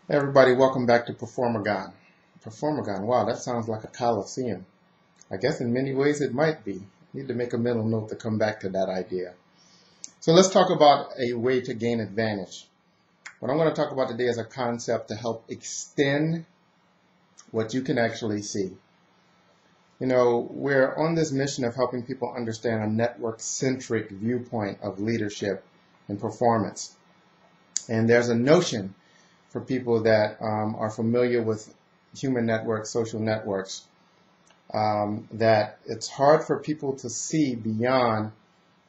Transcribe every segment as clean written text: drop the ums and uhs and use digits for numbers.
Hey everybody, welcome back to Performagon. Performagon, wow, that sounds like a coliseum. I guess in many ways it might be. Need to make a mental note to come back to that idea. So let's talk about a way to gain advantage. What I'm going to talk about today is a concept to help extend what you can actually see. You know, we're on this mission of helping people understand a network-centric viewpoint of leadership and performance. And there's a notion for people that are familiar with human networks, social networks, that it's hard for people to see beyond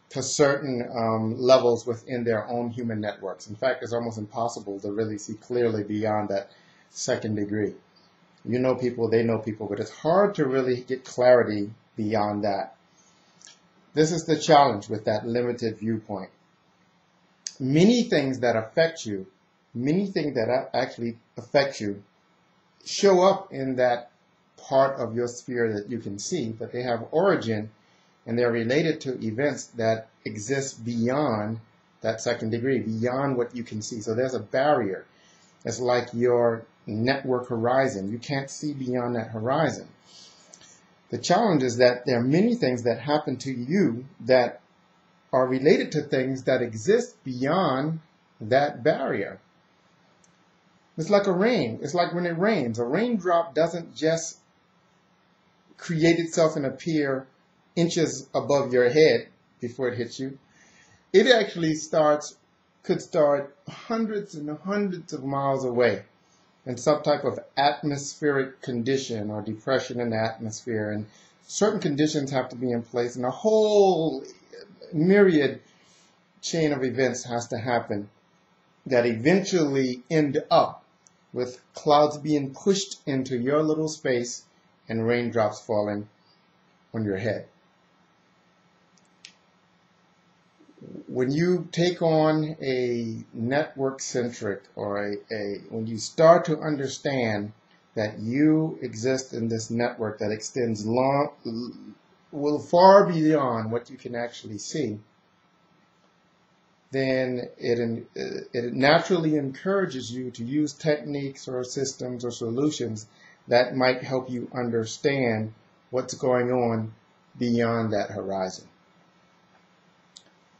to certain levels within their own human networks. In fact, it's almost impossible to really see clearly beyond that second degree. You know people, they know people, but it's hard to really get clarity beyond that. This is the challenge with that limited viewpoint. Many things that affect you, many things that actually affect you show up in that part of your sphere that you can see, but they have origin and they're related to events that exist beyond that second degree, beyond what you can see. So there's a barrier. It's like your network horizon. You can't see beyond that horizon. The challenge is that there are many things that happen to you that are related to things that exist beyond that barrier. It's like a rain. It's like when it rains. A raindrop doesn't just create itself and appear inches above your head before it hits you. It actually could start hundreds and hundreds of miles away in some type of atmospheric condition or depression in the atmosphere. And certain conditions have to be in place, and a whole myriad chain of events has to happen that eventually end up with clouds being pushed into your little space and raindrops falling on your head. When you take on a network-centric or when you start to understand that you exist in this network that extends far beyond what you can actually see, then it naturally encourages you to use techniques or systems or solutions that might help you understand what's going on beyond that horizon.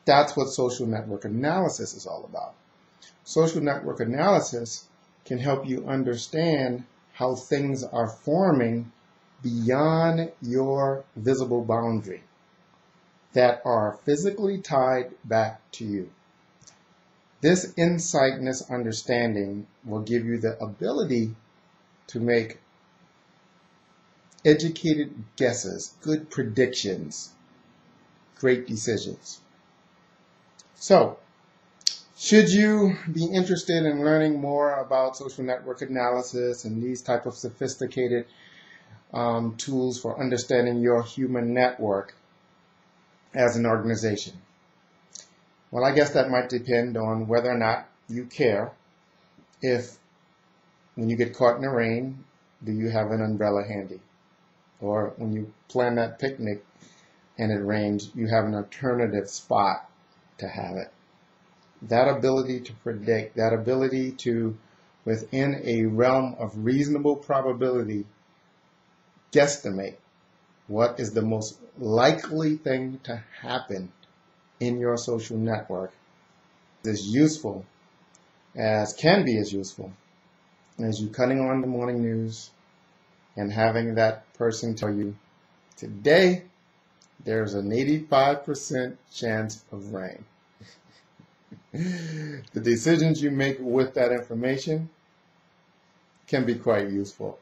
That's what social network analysis is all about. Social network analysis can help you understand how things are forming beyond your visible boundary that are physically tied back to you. This insight and this understanding will give you the ability to make educated guesses, good predictions, great decisions. So, should you be interested in learning more about social network analysis and these type of sophisticated tools for understanding your human network as an organization? Well, I guess that might depend on whether or not you care if when you get caught in the rain, do you have an umbrella handy? Or when you plan that picnic and it rains, you have an alternative spot to have it. That ability to predict, that ability to, within a realm of reasonable probability, guesstimate what is the most likely thing to happen in your social network is useful, can be as useful as you cutting on the morning news and having that person tell you, today there's an 85% chance of rain. The decisions you make with that information can be quite useful.